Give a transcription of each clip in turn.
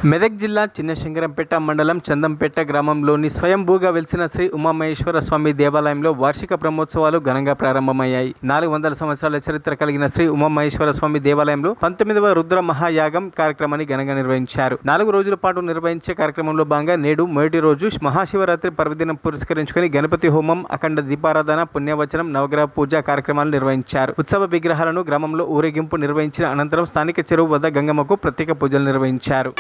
మెదక్ జిల్లా చిన్నశంకరంపేట మండలం చందంపేట గ్రామంలోని స్వయంభూగా వెలిసిన శ్రీ ఉమామహేశ్వర స్వామి దేవాలయంలో వార్షిక బ్రహ్మోత్సవాలు ఘనంగా ప్రారంభమయ్యాయి. 400 సంవత్సరాల చరిత్ర కలిగిన శ్రీ ఉమామహేశ్వర స్వామి దేవాలయంలో 19వ రుద్ర మహాయాగం కార్యక్రమాన్ని ఘనంగా నిర్వహించారు. 4 రోజుల పాటు నిర్వహించే కార్యక్రమంలో భాగంగా నేడు మొదటి రోజు మహాశివరాత్రి పర్వదినం పురస్కరించుకుని గణపతి హోమం, అఖండ దీపారాధన, పుణ్యవచనం, నవగ్రహ పూజ కార్యక్రమాలు నిర్వహించారు. ఉత్సవ విగ్రహాలను గ్రామంలో ఊరేగింపు నిర్వహించిన అనంతరం స్థానిక చెరువు వద్ద గంగమ్మకు ప్రత్యేక పూజలు నిర్వహించారు.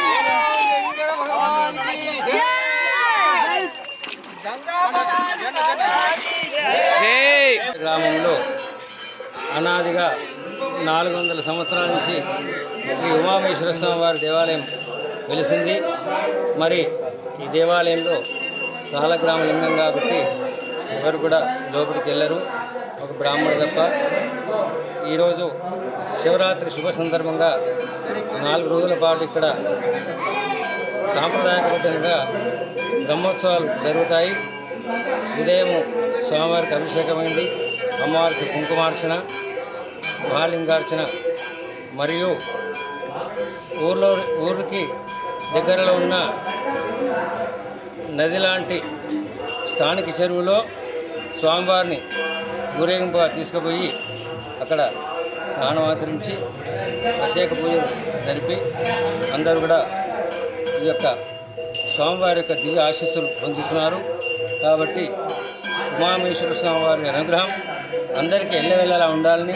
గ్రామంలో అనాదిగా 400 సంవత్సరాల నుంచి శ్రీ ఉమామహేశ్వర స్వామి వారి దేవాలయం వెలిసింది. మరి ఈ దేవాలయంలో సాలగ్రామ లింగం కాబట్టి ఎవరు కూడా లోపలికి వెళ్ళరు, ఒక బ్రాహ్మణుడు తప్ప. ఈరోజు శివరాత్రి శుభ సందర్భంగా 4 రోజుల పాటు ఇక్కడ సాంప్రదాయబద్ధంగా బ్రహ్మోత్సవాలు జరుగుతాయి. ఉదయం స్వామివారికి అభిషేకమైంది, అమ్మవారికి కుంకుమార్చన, మహాలింగార్చన, మరియు ఊరికి దగ్గరలో ఉన్న నది లాంటి స్థానిక చెరువులో స్వామివారిని ఊరేగింపుగా తీసుకుపోయి అక్కడ స్నానం ఆచరించి ప్రత్యేక పూజలు జరిపి అందరూ కూడా ఈ యొక్క స్వామివారి యొక్క దివ్య ఆశీస్సులు పొందుతున్నారు. కాబట్టి ఉమామహేశ్వర స్వామి వారి అనుగ్రహం అందరికీ ఎల్లవెల్లలా ఉండాలని,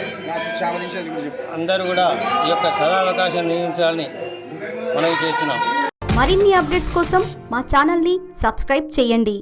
అందరూ కూడా ఈ యొక్క సదావకాశాన్ని నియమించాలని మనవి చేస్తున్నాం. మరిన్ని అప్డేట్స్ కోసం మా ఛానల్ని సబ్స్క్రైబ్ చేయండి.